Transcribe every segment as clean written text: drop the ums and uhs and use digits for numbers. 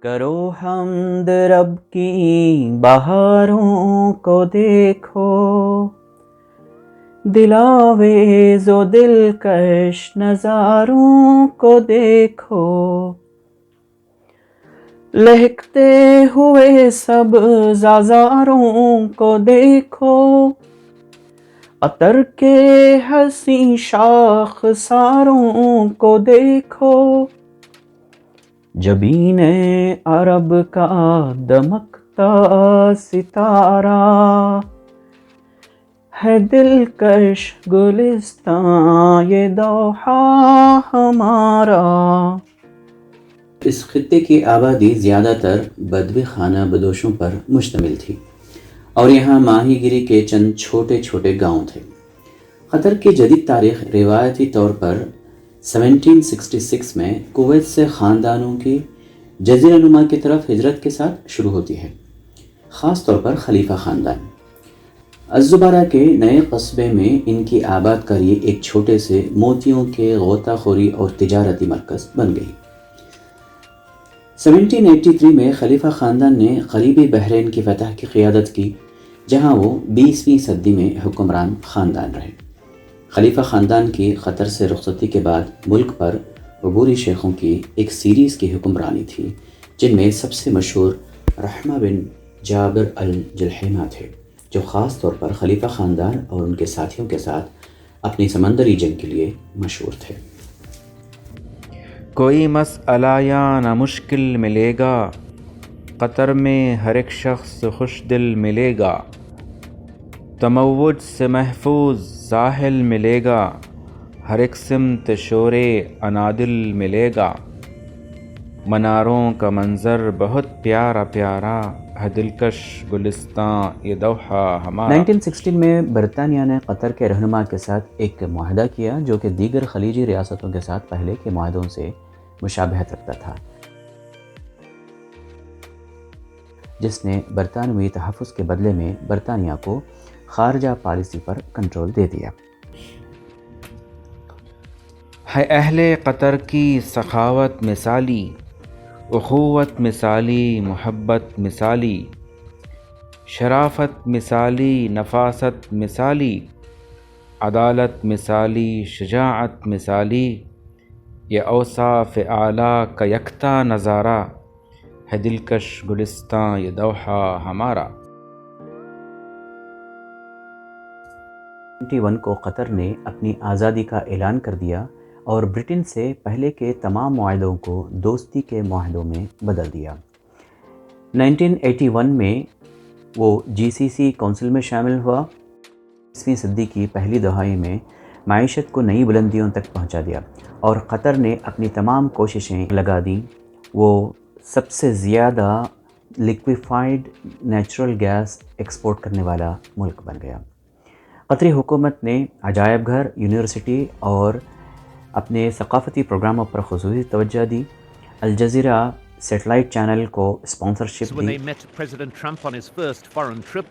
کرو حمد رب کی بہاروں کو دیکھو، دلاویز و دلکش نظاروں کو دیکھو، لہکتے ہوئے سب زازاروں کو دیکھو، عطر کے حسین شاخ ساروں کو دیکھو، جبین عرب کا دمکتا ستارہ ہے دلکش گلستان یہ دوحہ ہمارا۔ اس خطے کی آبادی زیادہ تر بدوی خانہ بدوشوں پر مشتمل تھی اور یہاں ماہی گیری کے چند چھوٹے چھوٹے گاؤں تھے۔ قطر کی جدید تاریخ روایتی طور پر 1766 میں کویت سے خاندانوں کی جزیرہ نما کی طرف ہجرت کے ساتھ شروع ہوتی ہے، خاص طور پر خلیفہ خاندان۔ الزبارہ کے نئے قصبے میں ان کی آباد کاری ایک چھوٹے سے موتیوں کے غوطہ خوری اور تجارتی مرکز بن گئی۔ 1783 میں خلیفہ خاندان نے قریبی بحرین کی فتح کی قیادت کی، جہاں وہ 20ویں صدی میں حکمران خاندان رہے۔ خلیفہ خاندان کی قطر سے رخصتی کے بعد ملک پر عبوری شیخوں کی ایک سیریز کی حکمرانی تھی، جن میں سب سے مشہور رحمہ بن جابر الجلحیمہ تھے، جو خاص طور پر خلیفہ خاندان اور ان کے ساتھیوں کے ساتھ اپنی سمندری جنگ کے لیے مشہور تھے۔ کوئی مسئلہ یا نہ مشکل ملے گا، قطر میں ہر ایک شخص خوش دل ملے گا، تموج سے محفوظ ساحل ملے گا، ہر ایک سمت شور انادل ملے گا، مناروں کا منظر بہت پیارا پیارا ہے دلکش گلستان یہ دوحہ ہمارا۔ 1916 میں برطانیہ نے قطر کے رہنما کے ساتھ ایک معاہدہ کیا جو کہ دیگر خلیجی ریاستوں کے ساتھ پہلے کے معاہدوں سے مشابہت رکھتا تھا، جس نے برطانوی تحفظ کے بدلے میں برطانیہ کو خارجہ پالیسی پر کنٹرول دے دیا۔ ہے اہل قطر کی سخاوت مثالی، اخوت مثالی، محبت مثالی، شرافت مثالی، نفاست مثالی، عدالت مثالی، شجاعت مثالی، یہ اوصاف اعلیٰ کا یکتا نظارہ ہے دلکش گلستان یہ دوحہ ہمارا۔ 1921 کو قطر نے اپنی آزادی کا اعلان کر دیا اور برٹن سے پہلے کے تمام معاہدوں کو دوستی کے معاہدوں میں بدل دیا۔ 1981 میں وہ GCC کونسل میں شامل ہوا۔ 20ویں صدی کی پہلی دہائی میں معیشت کو نئی بلندیوں تک پہنچا دیا اور قطر نے اپنی تمام کوششیں لگا دیں۔ وہ سب سے زیادہ لیکویفائڈ نیچرل گیس ایکسپورٹ کرنے والا ملک بن گیا۔ قطری حکومت نے عجائب گھر، یونیورسٹی اور اپنے ثقافتی پروگراموں پر خصوصی توجہ دی۔ الجزیرہ سیٹلائٹ چینل کو sponsorship So when the. they met President Trump on his first foreign trip,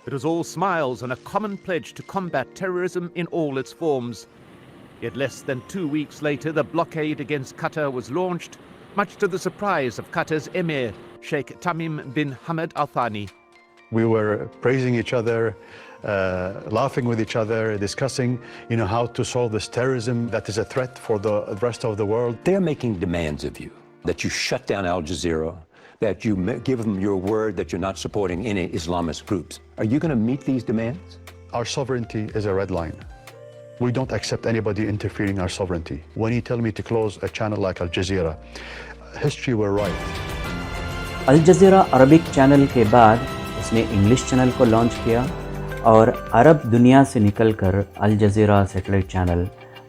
it was all smiles and a common pledge to combat terrorism in all its forms. Yet less than 2 weeks later, the blockade against Qatar was launched, much to the surprise of Qatar's Emir, Sheikh Tamim bin Hamad Al Thani. We were praising each other, laughing with each other, discussing, how to solve this terrorism that is a threat for the rest of the world. They're making demands of you, that you shut down Al Jazeera, that you give them your word that you're not supporting any Islamist groups. Are you going to meet these demands? Our sovereignty is a red line. We don't accept anybody interfering our sovereignty. When you tell me to close a channel like Al Jazeera, history were right. Al Jazeera Arabic channel کے بعد اس نے English channel کو launch کیا اور عرب دنیا سے نکل کر الجزیرہ سیٹلائٹ چینل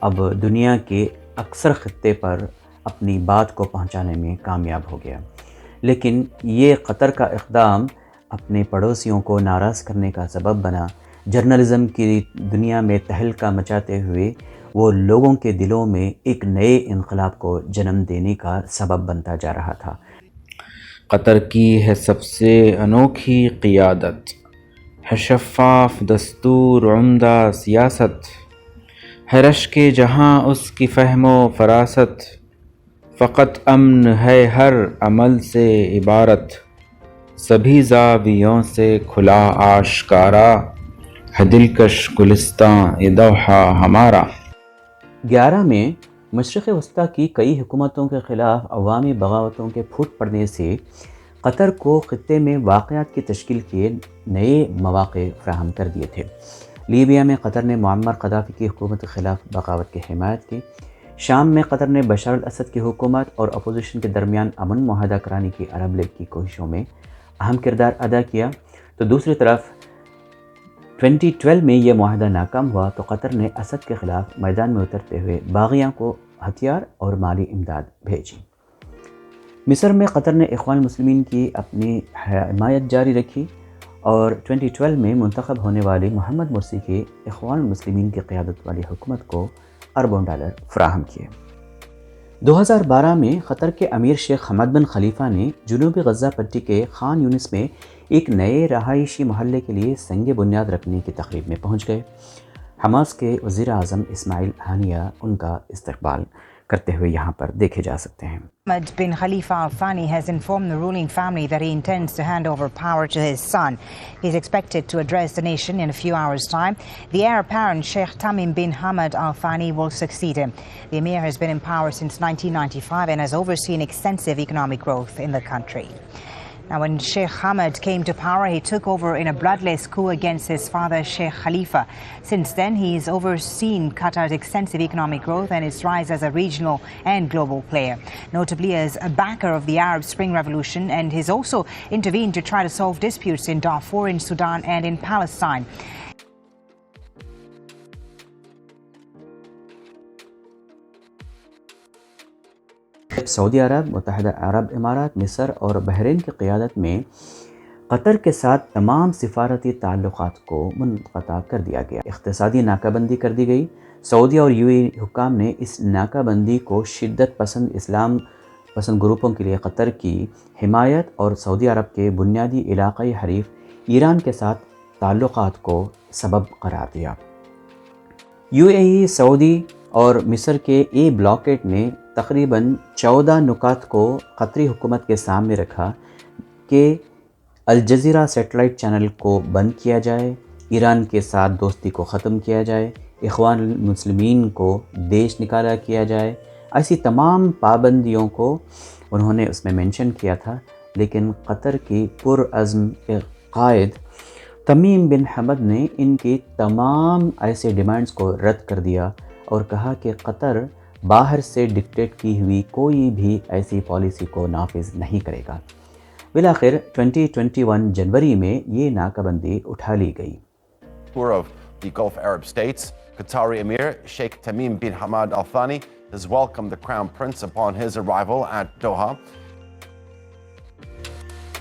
اب دنیا کے اکثر خطے پر اپنی بات کو پہنچانے میں کامیاب ہو گیا۔ لیکن یہ قطر کا اقدام اپنے پڑوسیوں کو ناراض کرنے کا سبب بنا۔ جرنلزم کی دنیا میں تہلکہ مچاتے ہوئے وہ لوگوں کے دلوں میں ایک نئے انقلاب کو جنم دینے کا سبب بنتا جا رہا تھا۔ قطر کی ہے سب سے انوکھی قیادت، ہے شفاف دستور عمدہ سیاست، ہے رشک جہاں اس کی فہم و فراست، فقط امن ہے ہر عمل سے عبارت، سبھی زاویوں سے کھلا آشکارا، ہے دلکش گلستاں یہ دوحہ ہمارا۔ 11 میں مشرق وسطیٰ کی کئی حکومتوں کے خلاف عوامی بغاوتوں کے پھوٹ پڑنے سے قطر کو خطے میں واقعات کی تشکیل کے نئے مواقع فراہم کر دیے تھے۔ لیبیا میں قطر نے معمر قذافی کی حکومت کے خلاف بغاوت کی حمایت کی۔ شام میں قطر نے بشار الاسد کی حکومت اور اپوزیشن کے درمیان امن معاہدہ کرانے کی عرب لیگ کی کوششوں میں اہم کردار ادا کیا، تو دوسری طرف 2012 میں یہ معاہدہ ناکام ہوا تو قطر نے اسد کے خلاف میدان میں اترتے ہوئے باغیوں کو ہتھیار اور مالی امداد بھیجی۔ مصر میں قطر نے اخوان المسلمین کی اپنی حمایت جاری رکھی اور 2012 میں منتخب ہونے والی محمد مرسی کی اخوان المسلمین کی قیادت والی حکومت کو اربوں ڈالر فراہم کیے۔ 2012 میں قطر کے امیر شیخ حمد بن خلیفہ نے جنوبی غزہ پٹی کے خان یونس میں ایک نئے رہائشی محلے کے لیے سنگ بنیاد رکھنے کی تقریب میں پہنچ گئے۔ حماس کے وزیر اعظم اسماعیل ہانیہ ان کا استقبال کرتے ہوئے یہاں پر دیکھے جا سکتے ہیں۔ Ahmed bin Khalifa Al Thani has informed the ruling family that he intends to hand over power to his son. He is expected to address the nation in a few hours' time. The heir apparent Sheikh Tamim bin Hamad Al Thani will succeed him. The emir has been in power since 1995 and has overseen extensive economic growth in the country. Now, when Sheikh Hamad came to power, he took over in a bloodless coup against his father, Sheikh Khalifa. Since then, he's overseen Qatar's extensive economic growth and its rise as a regional and global player, notably as a backer of the Arab Spring Revolution, and he's also intervened to try to solve disputes in Darfur, in Sudan, and in Palestine. سعودی عرب، متحدہ عرب امارات، مصر اور بحرین کی قیادت میں قطر کے ساتھ تمام سفارتی تعلقات کو منقطع کر دیا گیا۔ اقتصادی ناکہ بندی کر دی گئی۔ سعودی اور یو اے حکام نے اس ناکہ بندی کو شدت پسند اسلام پسند گروپوں کے لیے قطر کی حمایت اور سعودی عرب کے بنیادی علاقائی حریف ایران کے ساتھ تعلقات کو سبب قرار دیا۔ یو اے ای، سعودی اور مصر کے اے بلاکیٹ نے تقریباً 14 نکات کو قطری حکومت کے سامنے رکھا کہ الجزیرہ سیٹلائٹ چینل کو بند کیا جائے، ایران کے ساتھ دوستی کو ختم کیا جائے، اخوان المسلمین کو دیش نکالا کیا جائے۔ ایسی تمام پابندیوں کو انہوں نے اس میں مینشن کیا تھا، لیکن قطر کی پرعزم قائد تمیم بن حمد نے ان کی تمام ایسے ڈیمانڈز کو رد کر دیا اور کہا کہ قطر باہر سے ڈکٹیٹ کی ہوئی کوئی بھی ایسی پالیسی کو نافذ نہیں کرے گا۔ بالآخر 2021 جنوری میں یہ ناکہ بندی اٹھا لی گئی۔ Tour of the Gulf Arab states, Qatari Emir Sheikh Tamim bin Hamad Al Thani has welcomed the Crown Prince upon his arrival at Doha.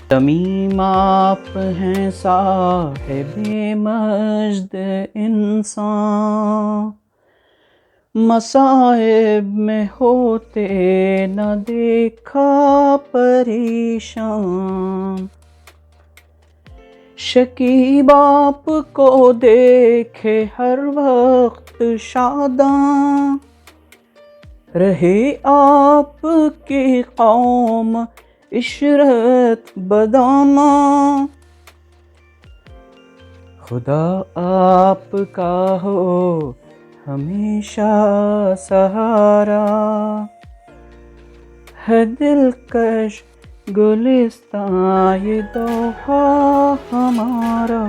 تمیم آپ ہیں صاحب مجد انسان، مصائب میں ہوتے نہ دیکھا پریشان، شکیب آپ کو دیکھے ہر وقت شاداں، رہے آپ کی قوم عشرت بداماں، خدا آپ کا ہو ہمیشہ سہارا، ہے دلکش گلستاں یہ دوحہ ہمارا۔